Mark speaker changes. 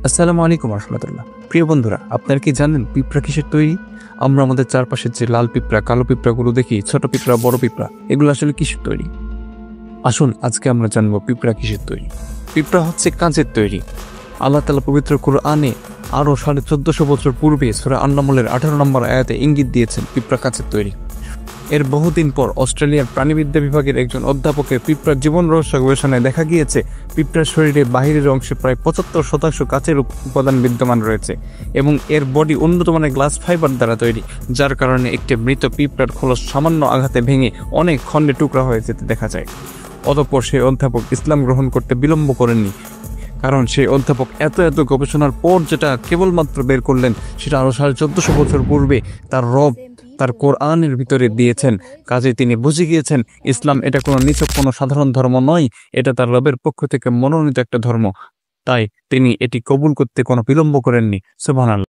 Speaker 1: আসসালামু আলাইকুম রহমতুল্লাহ। প্রিয় বন্ধুরা, আপনারা কি জানেন পিঁপড়া কিসের তৈরি? আমরা আমাদের চারপাশের যে লাল পিঁপড়া, কালো পিঁপড়াগুলো দেখি, ছোট পিঁপড়া, বড় পিঁপড়া, এগুলো আসলে কিসের তৈরি? আসুন আজকে আমরা জানবো পিঁপড়া কিসের তৈরি। পিঁপড়া হচ্ছে কাঁচের তৈরি। আল্লাহ তাআলা পবিত্র কুরআনে আরও 1450 বছর পূর্বে সূরা আন-নামলের 18 নম্বর আয়াতে ইঙ্গিত দিয়েছেন পিঁপড়া কাঁচের তৈরি। এর বহুদিন পর অস্ট্রেলিয়ার প্রাণীবিদ্যা বিভাগের একজন অধ্যাপকের পিঁপড়ার জীবন রহস্য গবেষণায় দেখা গিয়েছে পিঁপড়ার শরীরে বাহিরের অংশে প্রায় 75% কাচের উপাদান বিদ্যমান রয়েছে এবং এর বডি উন্নত মানের গ্লাস ফাইবার দ্বারা তৈরি, যার কারণে একটি মৃত পিঁপড়ার খোলস সামান্য আঘাতে ভেঙে অনেক খণ্ডে টুকরা হয়ে যেতে দেখা যায়। অতঃপর সেই অধ্যাপক ইসলাম গ্রহণ করতে বিলম্ব করেননি, কারণ সেই অধ্যাপক এত গবেষণার পর যেটা কেবলমাত্র বের করলেন সেটা আরও 1450 বছর পূর্বে তার রব তার কোরআনের ভিতরে দিয়েছেন। কাজে তিনি বুঝে গিয়েছেন ইসলাম এটা কোনো নিছক কোনো সাধারণ ধর্ম নয়, এটা তার রবের পক্ষ থেকে মনোনীত একটা ধর্ম। তাই তিনি এটি কবুল করতে কোনো বিলম্ব করেননি। সুবহানাল্লাহ।